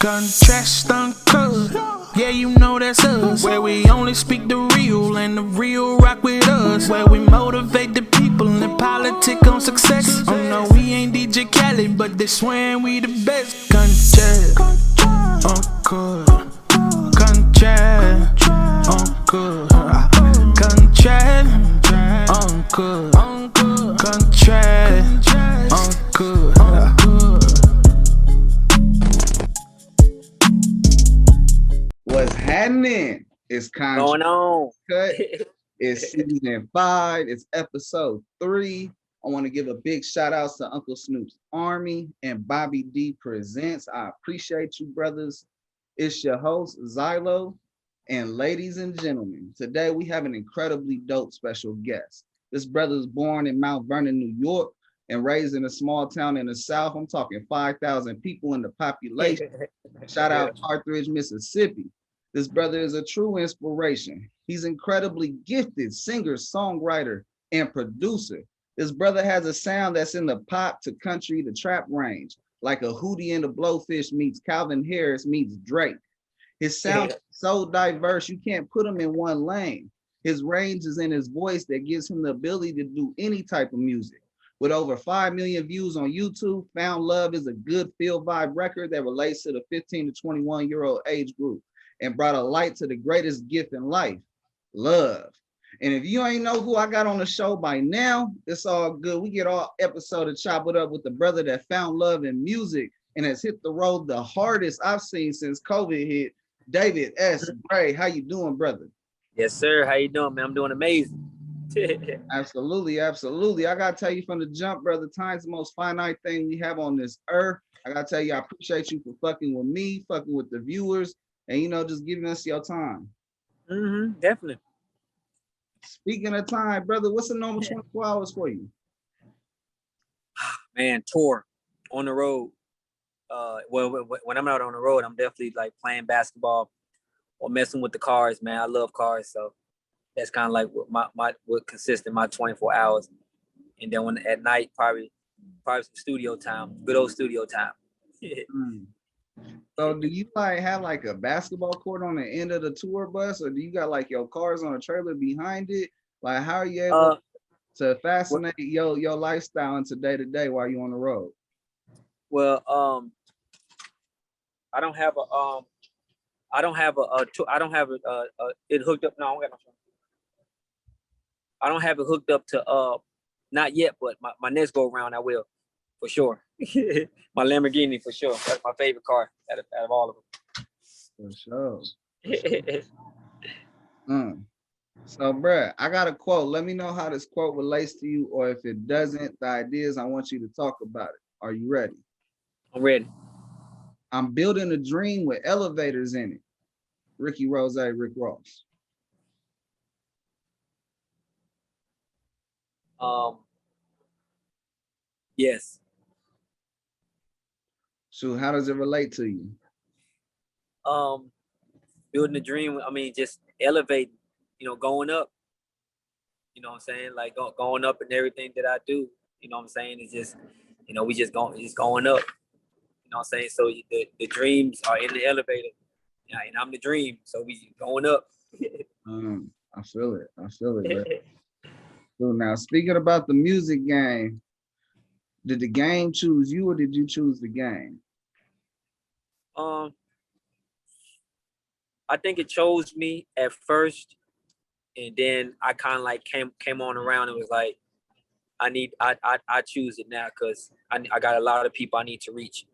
Contrast uncut, yeah, you know that's us. Where we only speak the real and the real rock with us. Where we motivate the people and politic on success. Oh no, we ain't DJ Khaled, but they swearing we the best. Contrast uncut, contrast uncut, contrast uncut, contrast uncut. What's happening? It's Going on. Cut. It's season 5. It's episode 3. I want to give a big shout out to Uncle Snoop's Army and Bobby D Presents. I appreciate you, brothers. It's your host, Zylo. And ladies and gentlemen, today we have an incredibly dope special guest. This brother was born in Mount Vernon, New York, and raised in a small town in the South. I'm talking 5,000 people in the population. Shout out Carthage, Mississippi. This brother is a true inspiration. He's incredibly gifted singer, songwriter, and producer. This brother has a sound that's in the pop to country to trap range, like a Hootie and the Blowfish meets Calvin Harris meets Drake. His sound is so diverse, you can't put him in one lane. His range is in his voice that gives him the ability to do any type of music. With over 5 million views on YouTube, Found Love is a good feel vibe record that relates to the 15 to 21-year-old age group and brought a light to the greatest gift in life, love. And if you ain't know who I got on the show by now, it's all good. We get all episode of Chop It Up with the brother that found love in music and has hit the road the hardest I've seen since COVID hit, David S. Gray. How you doing, brother? Yes, sir. How you doing, man? I'm doing amazing. Absolutely, absolutely. I gotta tell you from the jump, brother, time's the most finite thing we have on this earth. I gotta tell you, I appreciate you for fucking with me, fucking with the viewers, and just giving us your time. Definitely. Speaking of time, brother, what's the normal 24 hours for you? Man, tour on the road. Well, when I'm out on the road, I'm definitely like playing basketball or messing with the cars, man. I love cars, so that's kind of like what consists in my 24 hours. And then when at night, probably some studio time, good old studio time. So do you have like a basketball court on the end of the tour bus, or do you got like your cars on a trailer behind it? Like, how are you able to fascinate your lifestyle into day to day while you're on the road? Well, I don't have it hooked up. No, I don't got no. I don't have it hooked up to not yet, but my next go around I will, for sure. My Lamborghini for sure. That's my favorite car out of all of them. For sure. So, bruh, I got a quote. Let me know how this quote relates to you, or if it doesn't, the idea is I want you to talk about it. Are you ready? I'm ready. I'm building a dream with elevators in it. Ricky Rose, Rick Ross. Yes. So how does it relate to you? Building a dream, I mean, just elevating, going up. You know what I'm saying? Like going up in everything that I do. You know what I'm saying? It's just, we just going up. You know what I'm saying? So the dreams are in the elevator. Yeah, and I'm the dream. So we going up. I feel it. Bro. So now, speaking about the music game, did the game choose you or did you choose the game? I think it chose me at first, and then I kind of like came on around and was like, I choose it now because I got a lot of people I need to reach.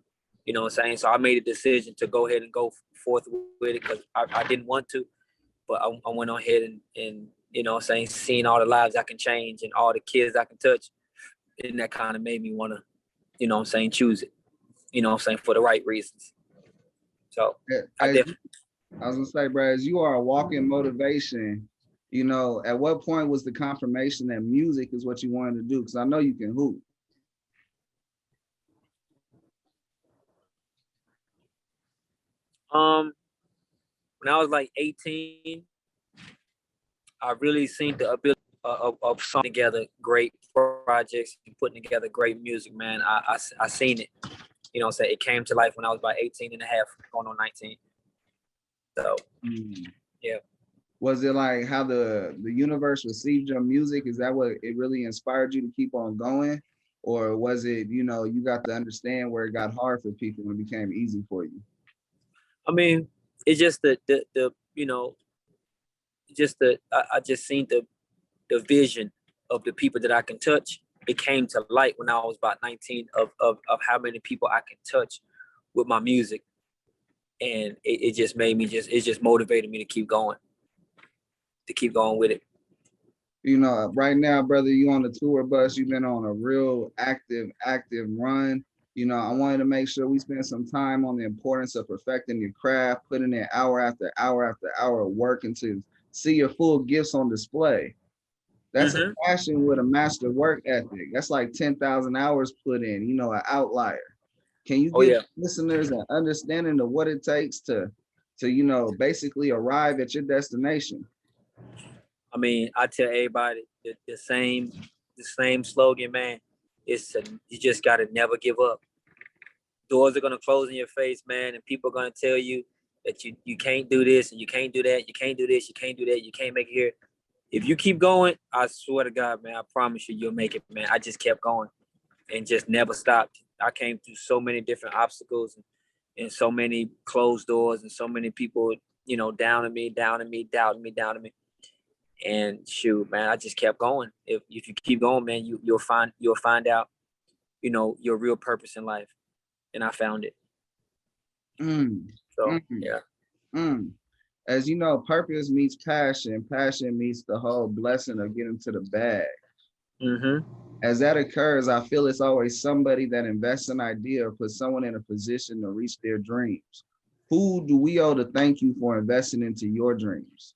You know what I'm saying? So I made a decision to go ahead and go forth with it because I didn't want to, but I went on ahead and seeing all the lives I can change and all the kids I can touch. And that kind of made me want to, choose it, for the right reasons. So I was gonna say, bro, as you are a walking motivation, at what point was the confirmation that music is what you wanted to do? Because I know you can hoop. When I was like 18, I really seen the ability of putting together great projects and putting together great music, man. I seen it. You know what I'm saying? It came to life when I was about 18 and a half, going on 19. So, yeah. Was it like how the universe received your music? Is that what it really inspired you to keep on going? Or was it, you know, you got to understand where it got hard for people and it became easy for you? I mean, it's just the you know, I just seen the vision of the people that I can touch. It came to light when I was about 19 of how many people I can touch with my music. And it just made me it just motivated me to keep going with it. You know, right now, brother, you on the tour bus, you've been on a real active run. You know, I wanted to make sure we spend some time on the importance of perfecting your craft, putting in hour after hour after hour of work and to see your full gifts on display. That's a passion with a master work ethic. That's like 10,000 hours put in, you know, an outlier. Can you Oh give yeah. listeners an understanding of what it takes to you know, basically arrive at your destination? I mean, I tell everybody the same slogan, man. You just gotta never give up. Doors are gonna close in your face, man, and people are gonna tell you that you can't do this and you can't do that, you can't do this, you can't do that, you can't make it here. If you keep going, I swear to God, man, I promise you'll make it, man. I just kept going and just never stopped. I came through so many different obstacles and so many closed doors and so many people, you know, doubting me, doubting me. And shoot, man, I just kept going. If you keep going, man, you'll find out, you know, your real purpose in life. And I found it. Mm, So mm, yeah. mm. As you know, purpose meets passion. Passion meets the whole blessing of getting to the bag. As that occurs, I feel it's always somebody that invests an idea or puts someone in a position to reach their dreams. Who do we owe to thank you for investing into your dreams?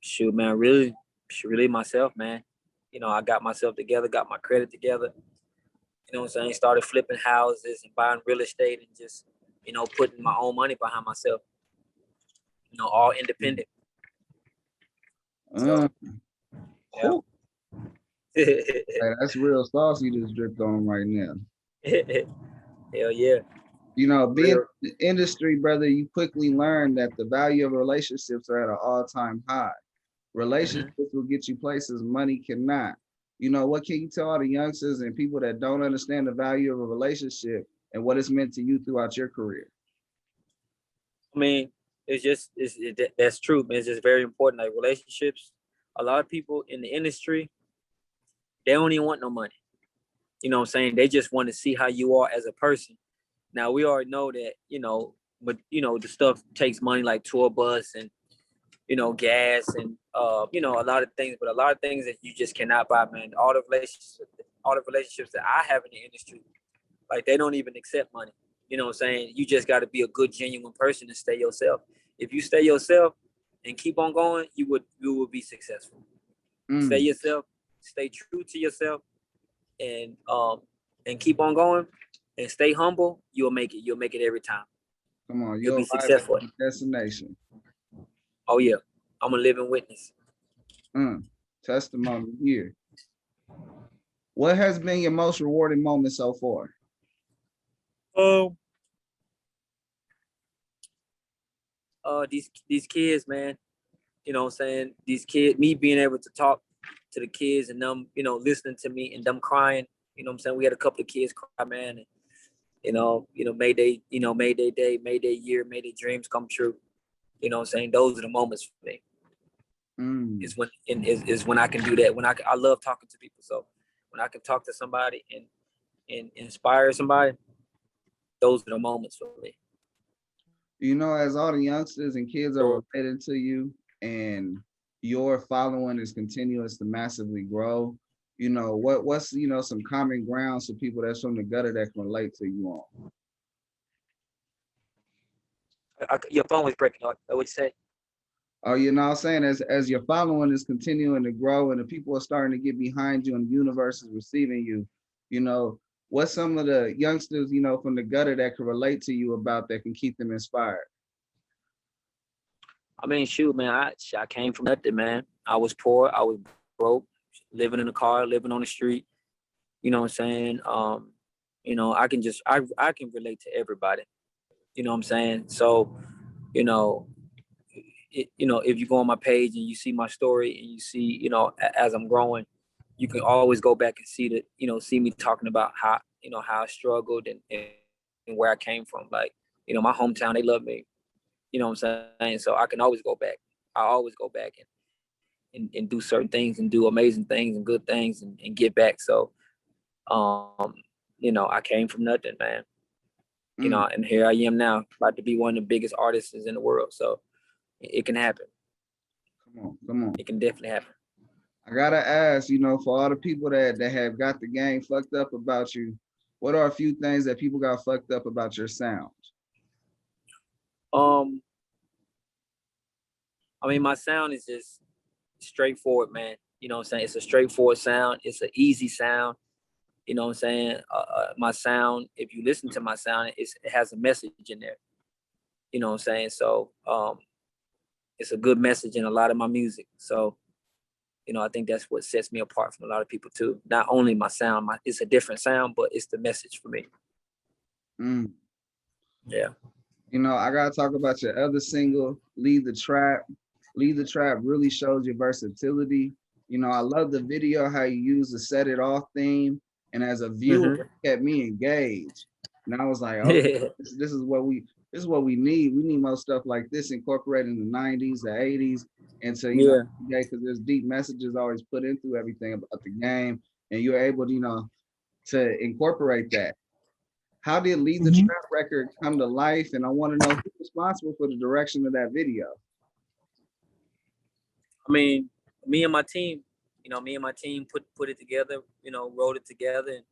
Shoot, man, really myself, man. You know, I got myself together, got my credit together. You know what I'm saying? Started flipping houses and buying real estate and just, you know, putting my own money behind myself. You know, all independent. So, yeah. Hey, that's real sauce you just dripped on right now. Hell yeah. You know, being in the industry, brother, you quickly learn that the value of relationships are at an all-time high. Relationships will get you places money cannot. You know, what can you tell all the youngsters and people that don't understand the value of a relationship and what it's meant to you throughout your career? I mean, that's true, man. It's just very important. Like relationships, a lot of people in the industry, they don't even want no money. You know what I'm saying? They just want to see how you are as a person. Now we already know that, you know, but you know, the stuff takes money like tour bus and, you know, gas and you know, a lot of things, but a lot of things that you just cannot buy, man. All the relationships that I have in the industry, like they don't even accept money. You know what I'm saying? You just gotta be a good, genuine person and stay yourself. If you stay yourself and keep on going, you will be successful. Stay yourself, stay true to yourself, and keep on going and stay humble. You'll make it. You'll make it every time. Come on, You'll you'll be arrive at successful. your destination. Oh yeah, I'm a living witness. Testimony here. What has been your most rewarding moment so far? These kids, man. You know what I'm saying? These kids, me being able to talk to the kids and them, you know, listening to me and them crying. You know what I'm saying? We had a couple of kids cry, man. And, made they day, made their year, made their dreams come true. You know what I'm saying? Those are the moments for me. Is when I can do that. When I love talking to people. So when I can talk to somebody and inspire somebody, those are the moments for me. You know, as all the youngsters and kids are related to you and your following is continuous to massively grow, you know, what's, you know, some common ground for people that's from the gutter that can relate to you on? Your phone was breaking up. What would you say? Oh, you know what I'm saying? As your following is continuing to grow and the people are starting to get behind you and the universe is receiving you, you know, what's some of the youngsters, you know, from the gutter that can relate to you about that can keep them inspired? I mean, shoot, man, I came from nothing, man. I was poor. I was broke, living in a car, living on the street. You know what I'm saying? You know, I can relate to everybody. You know what I'm saying? So, you know, if you go on my page and you see my story and you see, as I'm growing, you can always go back and see me talking about how I struggled and where I came from. Like, my hometown, they love me. You know what I'm saying? So I can always go back. I always go back and do certain things and do amazing things and good things and get back. So, um, I came from nothing, man. And here I am now, about to be one of the biggest artists in the world. So it can happen. Come on. It can definitely happen. I gotta ask, for all the people that have got the game fucked up about you, what are a few things that people got fucked up about your sound? I mean, my sound is just straightforward, man. You know what I'm saying? It's a straightforward sound. It's an easy sound. You know what I'm saying? My sound, if you listen to my sound, it has a message in there. You know what I'm saying? So it's a good message in a lot of my music. So, I think that's what sets me apart from a lot of people too. Not only my sound, it's a different sound, but it's the message for me. Yeah. I gotta talk about your other single, Lead the Trap. Lead the Trap really shows your versatility. I love the video, how you use the Set It Off theme. And as a viewer, it kept me engaged. And I was like, okay, this is what we need. We need more stuff like this incorporated in the 90s, the 80s, and to, because there's deep messages always put into everything about the game. And you're able to, to incorporate that. How did Lead the Trap record come to life? And I want to know who's responsible for the direction of that video. I mean, me and my team put it together, wrote it together. And,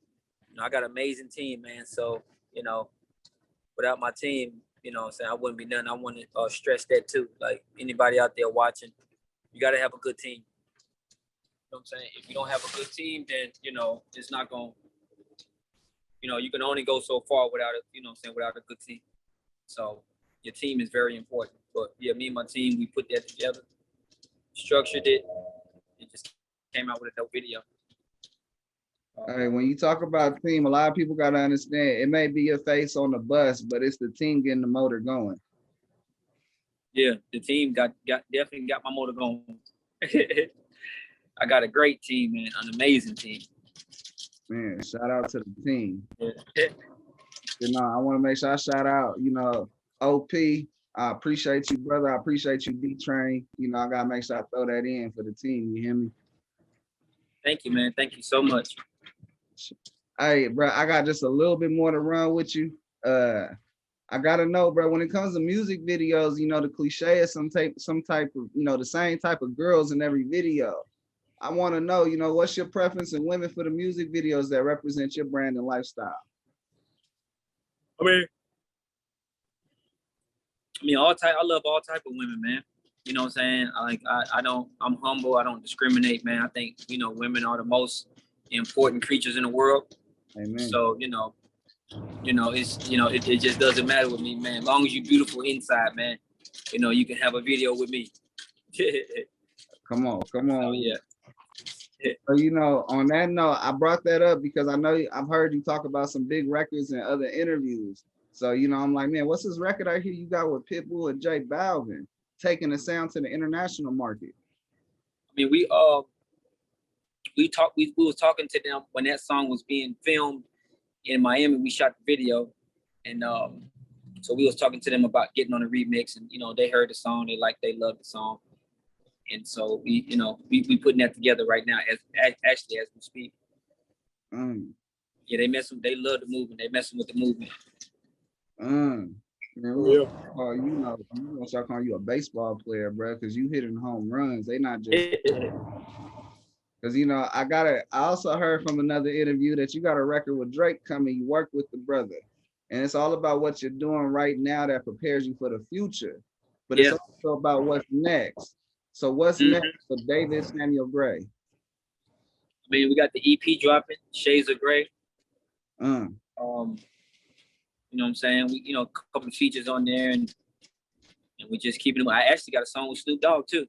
I got an amazing team, man. So, without my team, I'm saying, I wouldn't be nothing. I want to stress that too. Like, anybody out there watching, you got to have a good team. You know what I'm saying? If you don't have a good team, then, it's not going to, you can only go so far without without a good team. So your team is very important. But yeah, me and my team, we put that together, structured it, and just came out with a dope video. Hey, when you talk about team, a lot of people got to understand it may be your face on the bus, but it's the team getting the motor going. Yeah, the team definitely got my motor going. I got a great team, man, an amazing team. Man, shout out to the team. Yeah. I want to make sure I shout out, OP. I appreciate you, brother. I appreciate you, D-Train. I got to make sure I throw that in for the team. You hear me? Thank you, man. Thank you so much. Hey, bro, I got just a little bit more to run with you. I got to know, bro, when it comes to music videos, the cliche is some type of, the same type of girls in every video. I want to know, what's your preference in women for the music videos that represent your brand and lifestyle? I love all type of women, man. You know what I'm saying? I'm humble. I don't discriminate, man. I think, women are the most important creatures in the world. Amen. So, it just doesn't matter with me, man. As long as you're beautiful inside, man, you can have a video with me. Come on. Oh, yeah. So, on that note, I brought that up because I know I've heard you talk about some big records in other interviews. So, I'm like, man, what's this record I hear you got with Pitbull and J Balvin, taking the sound to the international market? I mean, we was talking to them when that song was being filmed in Miami. We shot the video, and so we was talking to them about getting on the remix, and they heard the song, they loved the song, and so we putting that together right now as we speak. Yeah, they love the movement. They messing with the movement. Man, Yeah. I'm gonna start calling you a baseball player, bro, because you hitting home runs. They not just because I also heard from another interview that you got a record with Drake coming. You work with the brother, and it's all about what you're doing right now that prepares you for the future. But it's also about what's next. So what's next for David Samuel Gray? I mean, we got the EP dropping, Shades of Gray. You know what I'm saying? We, a couple of features on there, and we just keeping them. I actually got a song with Snoop Dogg too.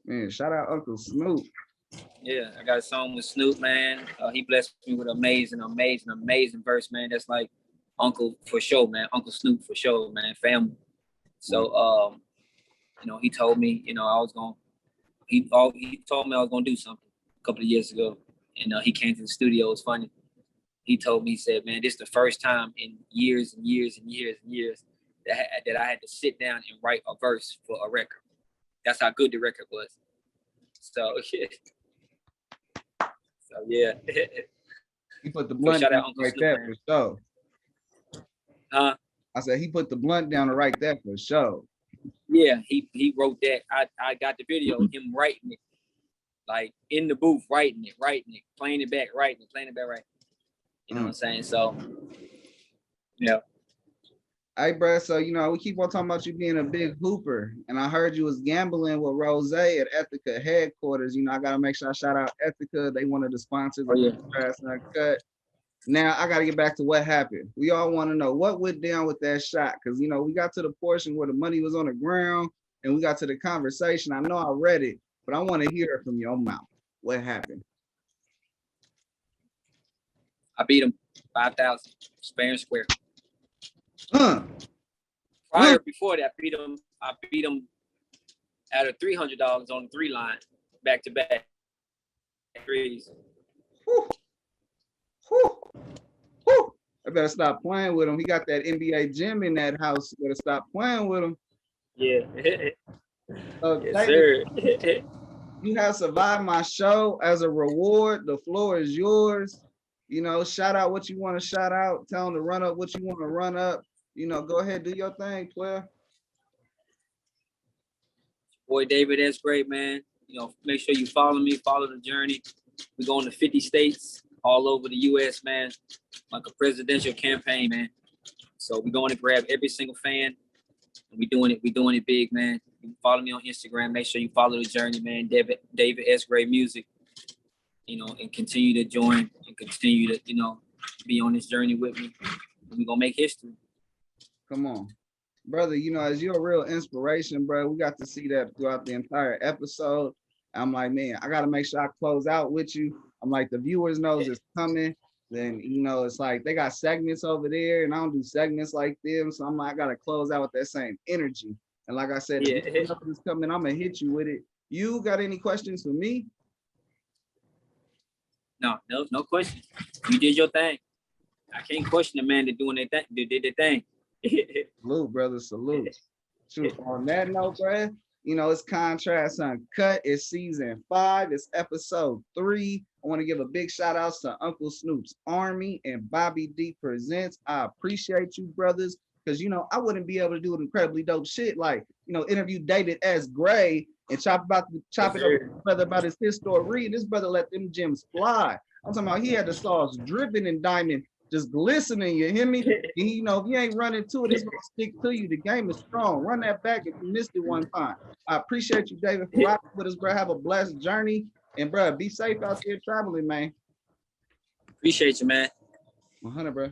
Man, shout out Uncle Snoop. Yeah, I got a song with Snoop, man. He blessed me with amazing verse, man. That's like Uncle for sure, man. Uncle Snoop for sure, man. Family. So, he told me, I was gonna. He told me I was gonna do something a couple of years ago, and he came to the studio. It was funny. He told me, he said, "Man, this is the first time in years and years and years and years that I had to sit down and write a verse for a record. That's how good the record was." So, yeah. He put the blunt down right there for sure. Huh? I said he put the blunt down to write that for sure. Yeah, he wrote that. I got the video, him writing it, like in the booth, writing it, playing it back, writing it, playing it back, right. You know what I'm saying? So, yeah. Hey, bro, so, we keep on talking about you being a big hooper, and I heard you was gambling with Rose at Ethica headquarters. I got to make sure I shout out Ethica. They one of the sponsors of Trash Uncut. Now, I got to get back to what happened. We all want to know what went down with that shot, because, we got to the portion where the money was on the ground, and we got to the conversation. I know I read it, but I want to hear it from your mouth. What happened? I beat him 5,000, fair and square. Before that, I beat him out of $300 on the 3 line, back to back threes. Whew. Whew. Whew. I better stop playing with him. He got that NBA gym in that house. You better stop playing with him. Yeah. Yes, sir. You have survived my show. As a reward, the floor is yours. Shout out what you want to shout out. Tell them to run up what you want to run up. Go ahead, do your thing, player. Boy, David, that's great, man. Make sure you follow me, follow the journey. We're going to 50 states all over the U.S., man, like a presidential campaign, man. So we're going to grab every single fan. And we're doing it big, man. You can follow me on Instagram. Make sure you follow the journey, man. David S. Gray Music. And continue to join and continue to, be on this journey with me. We're gonna make history. Come on. Brother, as you're a real inspiration, bro. We got to see that throughout the entire episode. I'm like, man, I gotta make sure I close out with you. I'm like, the viewers knows it's coming. Then, it's like they got segments over there, and I don't do segments like them. So I'm like, I gotta close out with that same energy. And like I said, if it's coming, I'm gonna hit you with it. You got any questions for me? No question. You did your thing. I can't question the man that doing their thing. They did their thing. Salute, brother. Salute. Shoot, on that note, bro, it's Contrast Uncut. It's season 5. It's episode 3. I want to give a big shout out to Uncle Snoop's Army and Bobby D Presents. I appreciate you, brothers, because, I wouldn't be able to do an incredibly dope shit like, interview David S. Gray and chop it up with brother about his story. This brother let them gems fly. I'm talking about he had the sauce dripping in diamond, just glistening. You hear me? And, if you ain't running to it, it's gonna stick to you. The game is strong. Run that back if you missed it one time. I appreciate you, David, for rocking with us, bro. Have a blessed journey, and bro, be safe out there traveling, man. Appreciate you, man. 100, bro.